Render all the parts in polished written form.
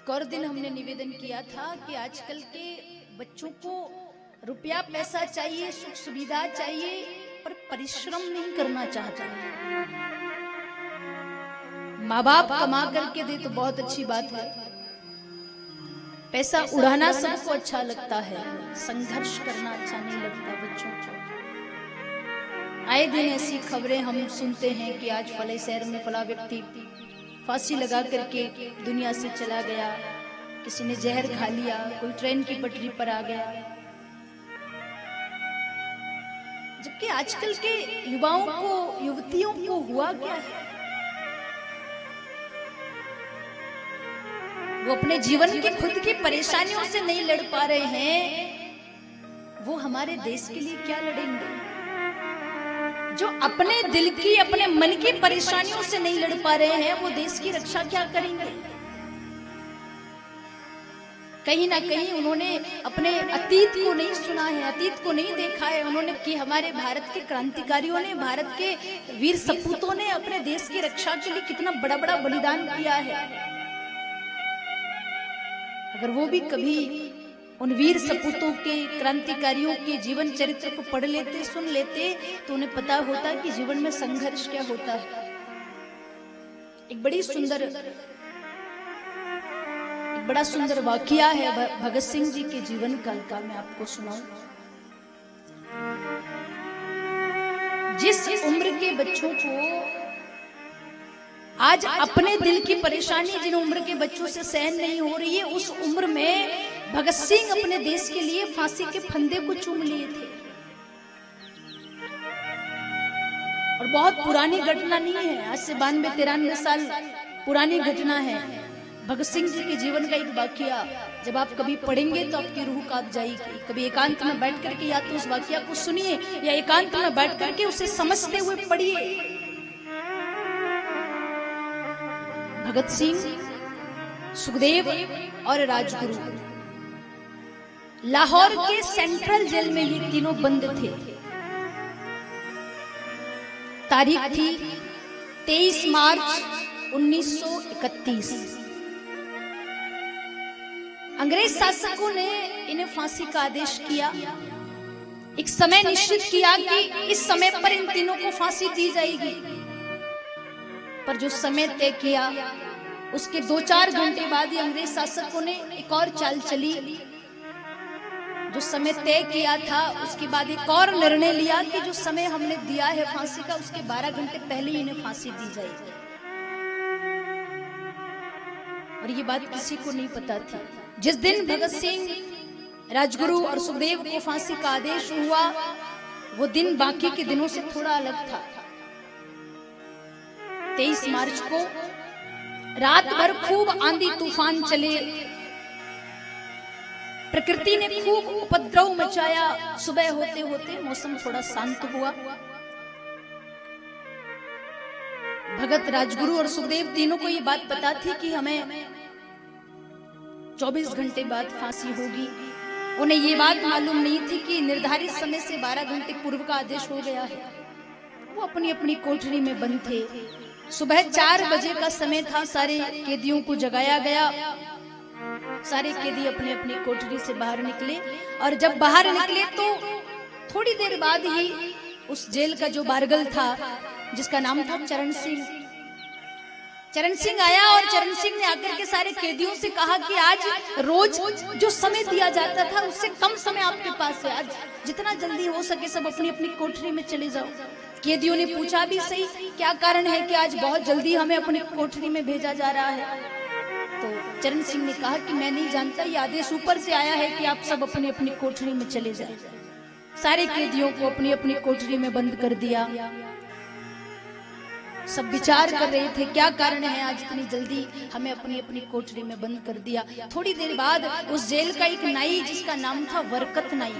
एक और दिन हमने निवेदन किया था कि आजकल के बच्चों को रुपया पैसा चाहिए, सुख सुविधा चाहिए, पर परिश्रम नहीं करना चाहते। माँ बाप कमा करके दे तो बहुत अच्छी बात है, पैसा उड़ाना सबको अच्छा लगता है, संघर्ष करना अच्छा नहीं लगता बच्चों को। आए दिन ऐसी खबरें हम सुनते हैं कि आज फले शहर में फला व्यक्ति फांसी लगा करके दुनिया से चला गया, किसी ने जहर खा लिया, कोई ट्रेन की पटरी पर आ गया। जबकि आजकल के युवाओं को, युवतियों को हुआ क्या है, वो अपने जीवन की खुद की परेशानियों से नहीं लड़ पा रहे हैं, वो हमारे देश के लिए क्या लड़ेंगे? जो अपने दिल की, अपने मन की परेशानियों से नहीं लड़ पा रहे हैं, वो देश की रक्षा क्या करेंगे? कहीं ना कहीं उन्होंने अपने अतीत को नहीं सुना है, अतीत को नहीं देखा है। उन्होंने कि हमारे भारत के क्रांतिकारियों ने, भारत के वीर सपूतों ने अपने देश की रक्षा के लिए कितना बड़ा बड़ा बलिदान किया है। अगर वो भी कभी उन वीर सपूतों के, क्रांतिकारियों के जीवन चरित्र को पढ़ लेते, सुन लेते, तो उन्हें पता होता कि जीवन में संघर्ष क्या होता है। एक बड़ा सुंदर वाकया है भगत सिंह जी के जीवन काल का, मैं आपको सुनाऊं। जिस उम्र के बच्चों को आज अपने दिल की परेशानी, जिन उम्र के बच्चों से सहन नहीं हो रही है, उस उम्र में भगत सिंह अपने देश के लिए फांसी के फंदे को चूम लिए थे। और बहुत पुरानी घटना नहीं है, आज से 92-93 साल पुरानी घटना है। भगत सिंह जी के जीवन का एक वाकया जब आप कभी पढ़ेंगे तो आपकी रूह कांप जाएगी। कभी एकांत में बैठ करके या तो उस वाकया को सुनिए, या एकांत में बैठ करके उसे समझते हुए पढ़िए। भगत सिंह, सुखदेव और राजगुरु लाहौर के सेंट्रल जेल में ये तीनों बंद थे। तारीख थी 23 मार्च 1931। अंग्रेज शासकों ने इन्हें फांसी का आदेश किया। एक समय निश्चित किया कि इस समय पर इन तीनों को फांसी दी जाएगी। पर जो समय तय किया, उसके 2-4 घंटे बाद ही अंग्रेज शासकों ने एक और चाल चली। जो समय तय किया था, उसके बाद एक और निर्णय लिया कि जो समय हमने दिया है फांसी का, उसके 12 घंटे पहले ही इन्हें फांसी दी जाएगी। और ये बात किसी को नहीं पता थी। जिस दिन भगत सिंह, राजगुरु और सुखदेव को फांसी का आदेश हुआ, वो दिन बाकी के दिनों से थोड़ा अलग था। 23 मार्च को रात भर खूब आंधी तूफान चले, प्रकृति ने खूब उपद्रव मचाया। सुबह होते होते मौसम थोड़ा शांत हुआ। भगत, राजगुरु और सुखदेव तीनों को ये बात पता थी कि हमें 24 घंटे बाद फांसी होगी। उन्हें ये बात मालूम नहीं थी कि निर्धारित समय से 12 घंटे पूर्व का आदेश हो गया है। वो अपनी अपनी कोठरी में बंद थे। सुबह 4 बजे का समय था। सारे कैदियों को जगाया गया। सारे कैदी अपने अपनी कोठरी से बाहर निकले, और जब बाहर निकले तो थोड़ी देर बाद ही उस जेल का जो बारगल था, जिसका नाम था चरण सिंह आया। और चरण सिंह ने आकर के सारे कैदियों से कहा कि आज रोज जो समय दिया जाता था, उससे कम समय आपके पास है। आज जितना जल्दी हो सके सब अपनी अपनी कोठरी में चले जाओ। कैदियों ने पूछा भी सही, क्या कारण है कि आज बहुत जल्दी हमें अपनी कोठरी में भेजा जा रहा है? तो चरण सिंह ने कहा कि मैं नहीं जानता, ये आदेश ऊपर से आया है कि आप सब अपनी अपनी कोठरी में चले जाएं। सारे कैदियों को अपनी अपनी कोठरी में बंद कर दिया। सब विचार कर रहे थे क्या कारण है आज इतनी जल्दी हमें अपनी अपनी कोठरी में बंद कर दिया। थोड़ी देर बाद उस जेल का एक नाई, जिसका नाम था बरकत नाई,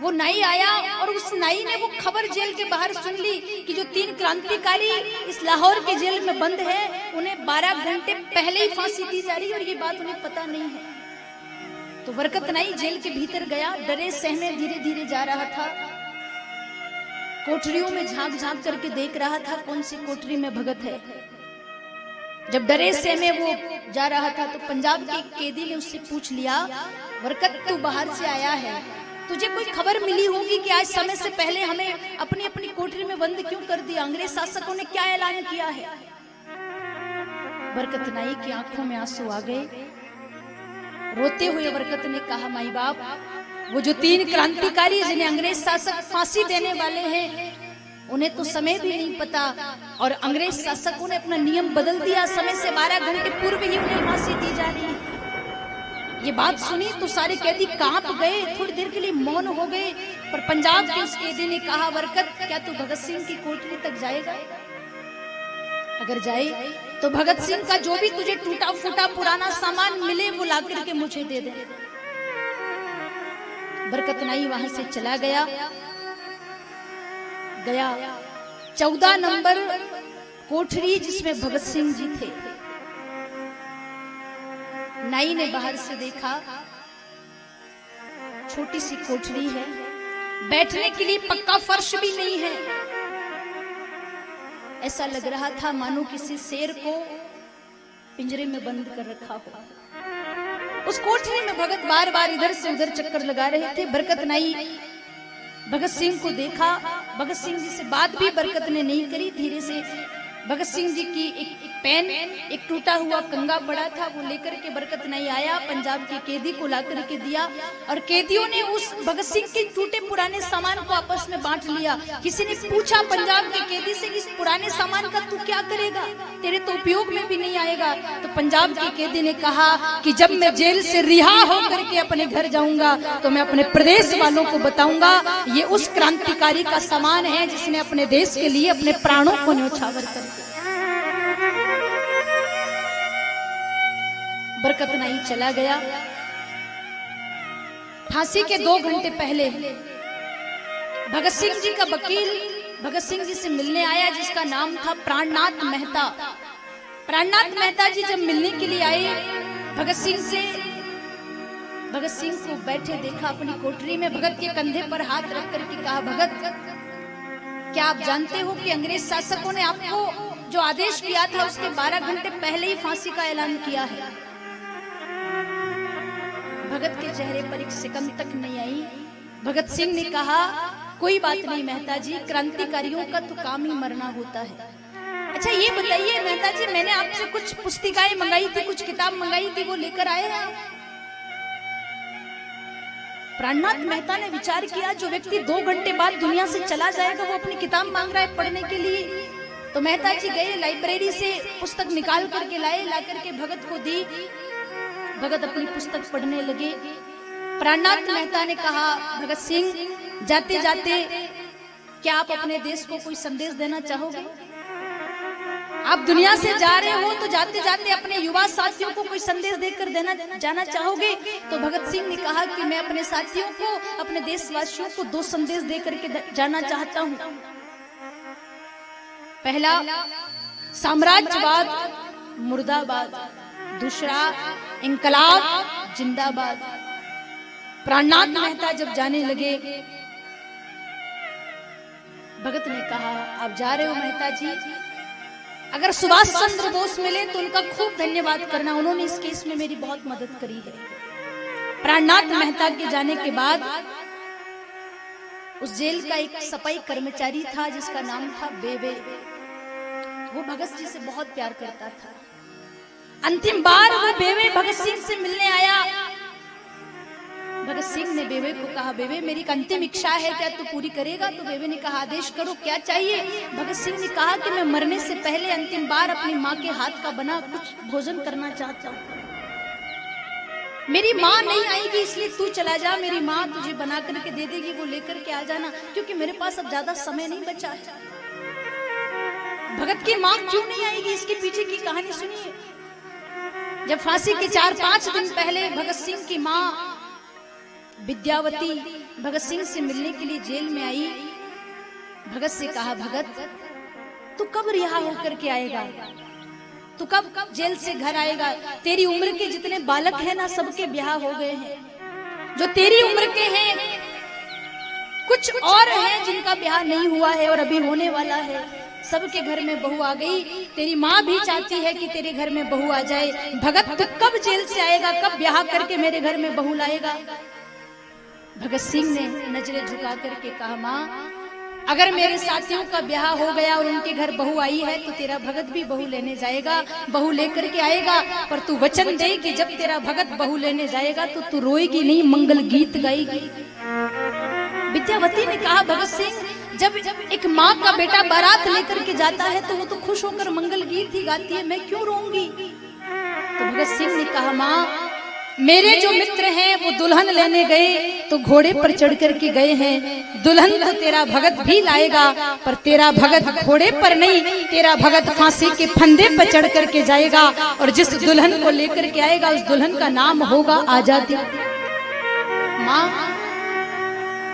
वो नाई आया। और उस नाई ने वो खबर जेल के बाहर सुन ली कि जो 3 क्रांतिकारी इस लाहौर के जेल में बंद है, उन्हें 12 घंटे पहले ही फांसी दी जा रही है, और ये बात उन्हें पता नहीं है। तो बरकत नाई जेल के भीतर गया, डरे सहमे धीरे धीरे जा रहा था। कोठरियों में झांक झांक करके देख रहा था कौन सी कोठरी में भगत है। जब डरे से में वो जा रहा था तो पंजाब के कैदी ने उससे पूछ लिया, बरकत तू बाहर से आया है, तुझे कोई खबर मिली होगी कि आज समय से पहले हमें अपनी अपनी कोठरी में बंद क्यों कर दिया? अंग्रेज शासकों ने क्या ऐलान किया है? बरकत नाई की आंखों में आंसू आ गए। रोते हुए बरकत ने कहा, माई बाप, वो जो 3 क्रांतिकारी जिन्हें अंग्रेज शासक फांसी देने वाले हैं, उन्हें तो समय भी नहीं पता और अंग्रेज शासकों ने अपना नियम बदल दिया। समय से 12 घंटे पूर्व ही उन्हें फांसी दी जा रही है। ये बात सुनी तो सारे कैदी कांप गए, थोड़ी देर के लिए मौन हो गए। पर पंजाब के उस कैदी ने कहा, बरकत, क्या तू भगत सिंह की कोठरी तक जाएगा? अगर जाए तो भगत सिंह का जो भी तुझे टूटा फूटा पुराना सामान मिले वो ला करके मुझे दे दे। बरकत नाई वहां से चला गया 14 नंबर कोठरी जिसमें भगत सिंह जी थे। नाई ने बाहर से देखा, छोटी सी कोठरी है, बैठने के लिए पक्का फर्श भी नहीं है। ऐसा लग रहा था मानो किसी शेर को पिंजरे में बंद कर रखा हो। उस कोठरी में भगत बार बार इधर से उधर चक्कर लगा रहे थे। बरकत नाई भगत सिंह को देखा, भगत सिंह जी से बात भी बरकत ने नहीं करी। धीरे से भगत सिंह जी की एक पेन, एक टूटा हुआ कंगा पड़ा था, वो लेकर के बरकत नहीं आया, पंजाब के कैदी को ला करके दिया और कैदियों ने उस भगत सिंह के टूटे पुराने सामान को आपस में बांट लिया। किसी ने पूछा पंजाब के कैदी से, इस पुराने सामान का तू क्या करेगा? तेरे तो उपयोग में भी नहीं आएगा। तो पंजाब के कैदी ने कहा कि जब मैं जेल से रिहा होकर के अपने घर जाऊंगा तो मैं अपने प्रदेश वालों को बताऊंगा, ये उस क्रांतिकारी का सामान है जिसने अपने देश के लिए अपने प्राणों को न्योछावर कर दिया। बरकत नाई चला गया। फांसी के 2 घंटे पहले भगत सिंह जी का वकील भगत सिंह जी से मिलने आया, जिसका नाम था प्राणनाथ मेहता। प्राणनाथ मेहता जी जब मिलने के लिए आए भगत सिंह से, भगत सिंह को बैठे देखा अपनी कोठरी में, भगत के कंधे पर हाथ रख करके कहा, भगत, क्या आप जानते हो कि अंग्रेज शासकों ने आपको जो आदेश किया था उसके 12 घंटे पहले ही फांसी का ऐलान किया है? भगत के चेहरे पर एक सिकन तक नहीं आई। भगत सिंह ने कहा, कोई बात नहीं मेहता जी, क्रांतिकारियों का तो काम ही मरना होता है। अच्छा ये बताइए मेहता जी, मैंने आपसे कुछ पुस्तिकाएं मंगाई थी, कुछ किताब मंगाई थी, वो लेकर आए हैं? प्राणनाथ मेहता ने विचार किया, जो व्यक्ति 2 घंटे बाद दुनिया से चला जाएगा वो अपनी किताब मांग रहा है पढ़ने के लिए। तो मेहता जी गए, लाइब्रेरी से पुस्तक निकाल करके लाए, ला करके भगत को दी। भगत अपनी पुस्तक पढ़ने लगे। प्राणनाथ मेहता ने कहा, भगत सिंह, जाते जाते क्या आप अपने देश को कोई संदेश देना चाहोगे? आप दुनिया से जा रहे हो तो जाते जाते अपने युवा साथियों को कोई संदेश देकर जाना चाहोगे? तो भगत सिंह ने कहा कि मैं अपने साथियों को, अपने देशवासियों को 2 संदेश देकर के जाना चाहता हूँ। पहला, साम्राज्यवाद मुर्दाबाद। दूसरा, इंकलाब जिंदाबाद। प्राणनाथ मेहता जब जाने लगे, भगत ने कहा, आप जा रहे हो मेहता जी, अगर सुभाष चंद्र बोस मिले तो उनका खूब धन्यवाद करना, उन्होंने इस केस में मेरी बहुत मदद करी है। प्राणनाथ मेहता के जाने के बाद उस जेल का एक सफाई कर्मचारी था जिसका नाम था बेवे। वो भगत जी से बहुत प्यार करता था। अंतिम बार वो बेवे भगत सिंह से मिलने आया। भगत सिंह ने बेवे को कहा, बेवे, मेरी एक अंतिम इच्छा है, क्या तू पूरी करेगा? तो बेवे ने कहा, आदेश करो, क्या चाहिए? भगत सिंह ने कहा कि मैं मरने से पहले अंतिम बार अपनी माँ के हाथ का बना कुछ भोजन करना चाहता हूँ। मेरी माँ नहीं आएगी इसलिए तू चला जा, मेरी माँ तुझे बना करके दे देगी, वो लेकर के आ जाना, क्योंकि मेरे पास अब ज्यादा समय नहीं बचा है। भगत की माँ क्यों नहीं आएगी, इसके पीछे की कहानी सुनिए। जब फांसी के 4-5 दिन पहले भगत सिंह की माँ विद्यावती भगत सिंह से मिलने के लिए जेल में आई, भगत से कहा, भगत, तू कब रिहा होकर के आएगा? तू कब जेल से घर आएगा? तेरी उम्र के जितने बालक हैं ना, सबके ब्याह हो गए हैं। जो तेरी उम्र के हैं, कुछ और हैं जिनका ब्याह नहीं हुआ है और अभी होने वाला है। सबके घर में बहू आ गई, तेरी माँ भी चाहती है कि तेरे घर में बहू आ जाए। भगत तू कब जेल से आएगा, कब ब्याह करके मेरे घर में बहू लाएगा? भगत सिंह ने नजरें झुका करके कहा, माँ अगर मेरे साथियों का ब्याह हो गया और उनके घर बहू आई है तो तेरा भगत भी बहू लेने जाएगा, बहू लेकर के आएगा, पर तू वचन दे कि जब तेरा भगत बहू लेने जाएगा तो तू रोएगी नहीं, मंगल गीत गाएगी। विद्यावती ने कहा, भगत सिंह जब एक माँ का बेटा बारात लेकर के जाता है तो वो तो खुश होकर मंगल गीत ही गाती है, मैं क्यों रोऊंगी? तो भगत सिंह ने कहा, माँ मेरे जो मित्र हैं वो दुल्हन लेने गए तो घोड़े पर चढ़ करके गए हैं, दुल्हन तो तेरा भगत भी लाएगा, पर तेरा भगत घोड़े पर नहीं, तेरा भगत फांसी के फंदे पर चढ़ करके जाएगा, और जिस दुल्हन को लेकर के आएगा उस दुल्हन का नाम होगा आजादी। माँ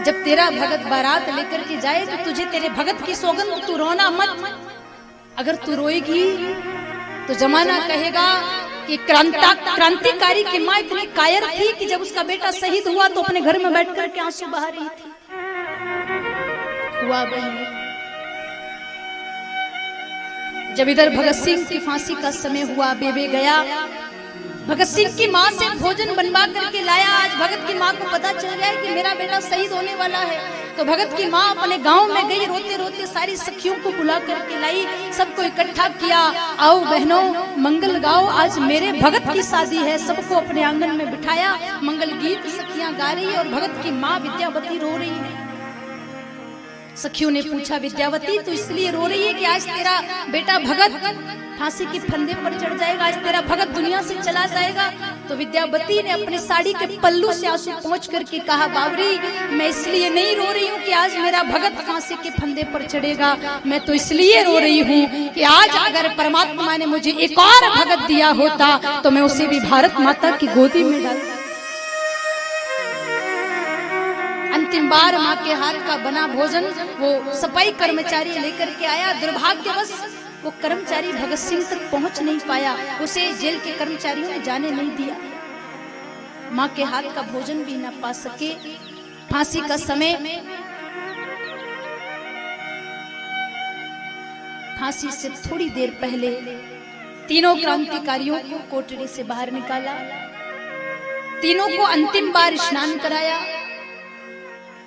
जब तेरा भगत बारात लेकर के जाए तो तुझे तेरे भगत की सौगंध, तू रोना मत, अगर तू रोएगी तो जमाना कहेगा कि क्रांतिकारी की माँ इतनी कायर थी कि जब उसका बेटा शहीद हुआ तो अपने घर में बैठ कर के आंसू बहा रही थी। हुआ बहन, जब इधर भगत सिंह की फांसी का समय हुआ, बेबे गया, भगत सिंह की माँ से भोजन बनवा करके लाया। आज भगत की माँ को पता चल गया कि मेरा बेटा शहीद होने वाला है, तो भगत की माँ अपने गांव में गई, रोते रोते सारी सखियों को बुला करके लाई, सबको इकट्ठा किया, आओ बहनों मंगल गाओ, आज मेरे भगत की शादी है। सबको अपने आंगन में बिठाया, मंगल गीत सखियां गा रही है और भगत की माँ विद्यावती रो रही है। सखियों ने पूछा, विद्यावती तो इसलिए रो रही है कि आज तेरा बेटा भगत फांसी के फंदे पर चढ़ जाएगा, आज तेरा भगत दुनिया से चला जाएगा? तो विद्यावती ने अपने साड़ी के पल्लू से आंसू पोंछ करके कहा, बावरी मैं इसलिए नहीं रो रही हूँ कि आज मेरा भगत फांसी के फंदे पर चढ़ेगा, मैं तो इसलिए रो रही हूँ कि आज अगर परमात्मा ने मुझे एक और भगत दिया होता तो मैं उसे भी भारत माता की गोदी में डाल। अंतिम बार माँ के हाथ का बना भोजन वो सफाई कर्मचारी लेकर के आया, दुर्भाग्यवश वो कर्मचारी भगत सिंह तक पहुंच नहीं पाया, उसे जेल के कर्मचारियों ने जाने नहीं दिया, माँ के हाथ का भोजन भी ना पा सके। फांसी का समय, फांसी से थोड़ी देर पहले तीनों क्रांतिकारियों को कोठरी से बाहर निकाला, तीनों को अंतिम बार स्नान कराया,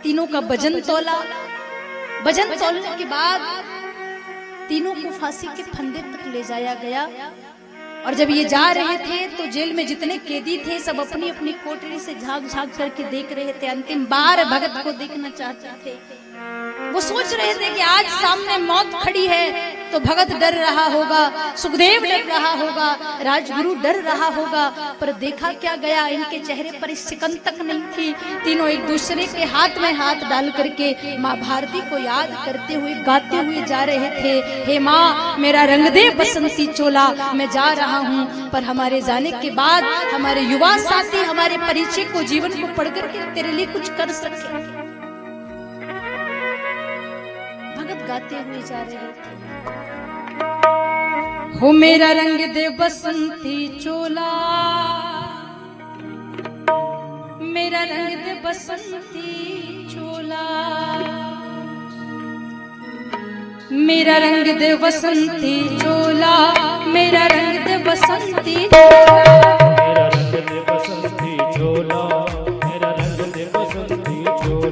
तीनों का वजन तोला, वजन तोलने के बाद तीनों को फांसी के फंदे तक ले जाया गया। और जब ये जा रहे थे तो जेल में जितने कैदी थे सब अपनी अपनी कोठरी से झांक झांक करके देख रहे थे, अंतिम बार भगत को देखना चाहते थे। वो सोच रहे थे कि आज सामने मौत खड़ी है तो भगत डर रहा होगा, सुखदेव डर रहा होगा, राजगुरु डर रहा होगा, पर देखा क्या गया, इनके चेहरे पर सिकन तक नहीं थी। तीनों एक दूसरे के हाथ में हाथ डाल करके माँ भारती को याद करते हुए गाते हुए जा रहे थे, हे माँ मेरा रंग दे बसंती चोला, मैं जा रहा हूँ, पर हमारे जाने के बाद हमारे युवा साथी हमारे परिचय को, जीवन को पढ़ करके तेरे लिए कुछ कर सके। भगत गाते हुए जा रहे थे, हो मेरा रंग दे बसंती चोला, मेरा रंग दे बसंती चोला, मेरा रंग दे बसंती चोला, मेरा रंग दे बसंती चोला, मेरा रंग दे बसंती चोला, मेरा रंग दे बसंती चोला,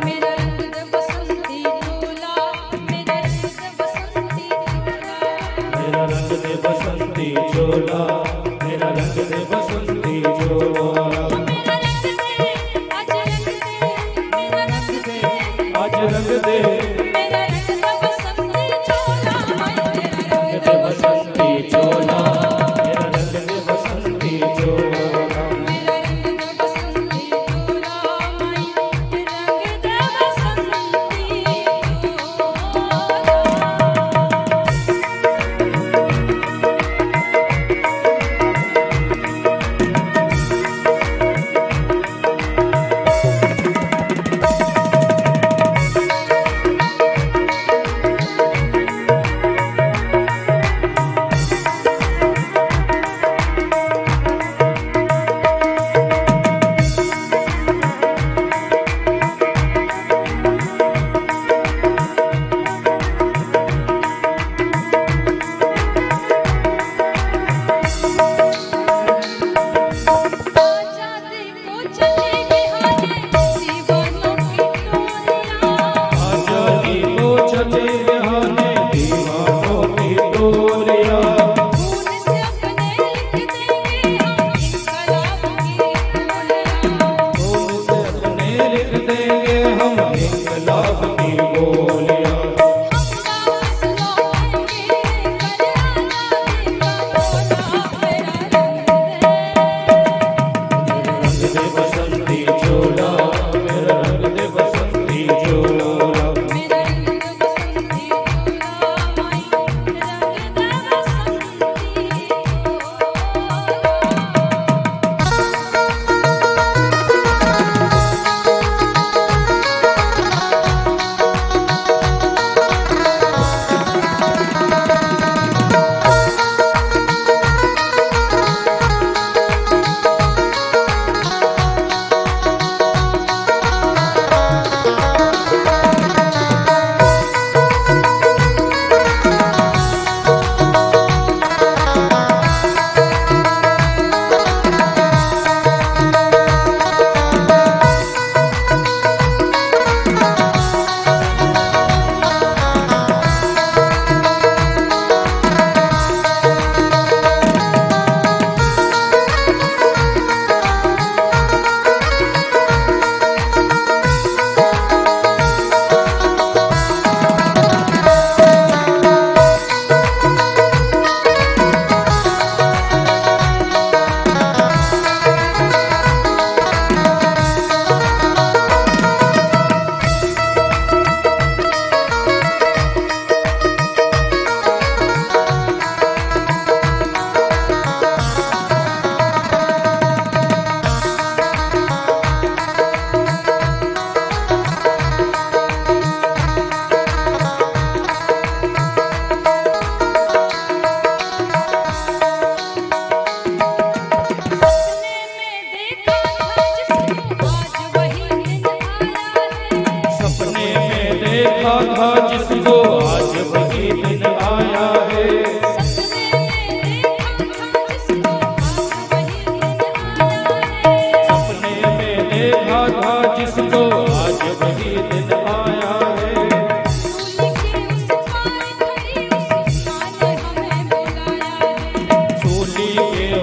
मेरा रंग दे बसंती चोला, मेरा रंग दे बसंती चोला, मेरा रंग दे बसंती चोला, आज रंग दे, मेरा रंग दे बसंती चोला, रंग दे बसंती चोला, मेरा रंग दे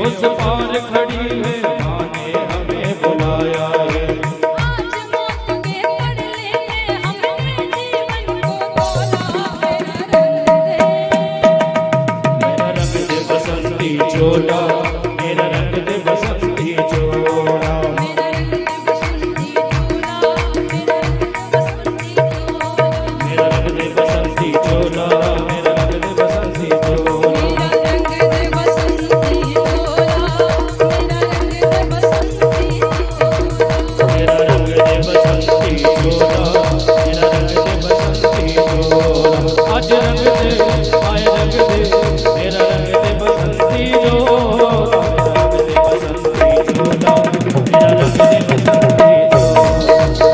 उस पार खड़ी है, माँ ने हमें बुलाया है। आज मौत के पड़ले में हमने जीवन को तोला, मेरा रंग दे बसंती चोला, मेरा रंग दे बसंती चोला। मेरा रंग दे बसंती चोला, मेरा रंग दे बसंती चोला, मेरा रंग दे बसंती चोला, मेरा रंग दे बसंती चोला। मेरा रंग दे बसंती चोला, मेरा रंग दे बसंती चोला। आज रंग दे आए रंग दे, मेरा रंग दे बसंती चोला, मेरा रंग दे बसंती चोला,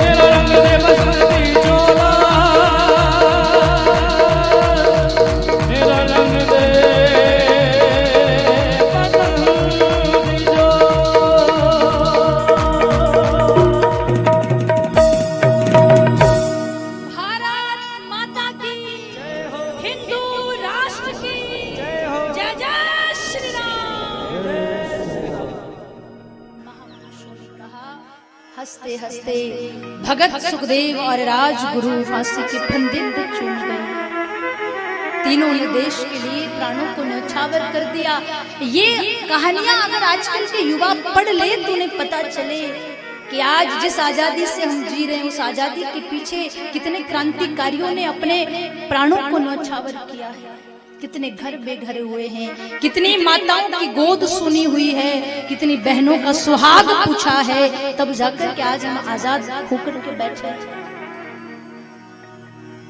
मेरा रंग दे बसंती चोला, मेरा रंग दे बसंती चोला। भारत माता की, हिंदू राष्ट्र की जय जय श्री राम। महापुरुषों ने कहा, हंसते हंसते भगत सुखदेव और राजगुरु फांसी के फंदे पे चूम गए। तीनों ने देश के लिए प्राणों को न्यौछावर कर दिया। ये कहानियां अगर आजकल के युवा पढ़ ले तो उन्हें पता चले कि आज जिस आजादी से हम जी रहे हैं, उस आजादी के पीछे कितने क्रांतिकारियों ने अपने प्राणों को न्यौछावर किया है, कितने घर बेघर हुए हैं, कितनी माताओं की गोद सुनी हुई है, कितनी बहनों का सुहाग पूछा है, तब जाकर के आज हम आजाद होकर के बैठे हैं।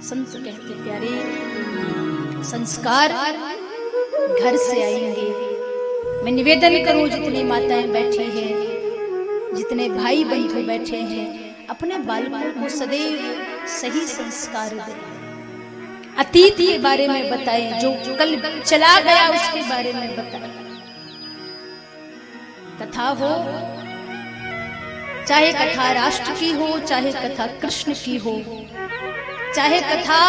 संत कहते प्यारे, संस्कार घर से आएंगे। मैं निवेदन करूं, जितनी माताएं बैठी हैं, जितने भाई बंधु बैठे हैं, अपने बालकों को सदैव सही संस्कार दें। अतीत के बारे में बताएं, जो कल चला गया उसके बारे में बताएं। कथा हो, चाहे कथा राष्ट्र की हो, चाहे कथा कृष्ण की हो, चाहे कथा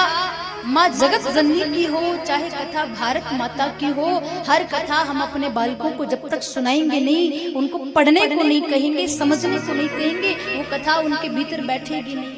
माँ जगत जननी की हो, चाहे कथा भारत माता की हो, हर कथा हम अपने बालकों को जब तक सुनाएंगे नहीं, उनको पढ़ने को नहीं कहेंगे, समझने को नहीं कहेंगे, वो कथा उनके भीतर बैठेगी नहीं।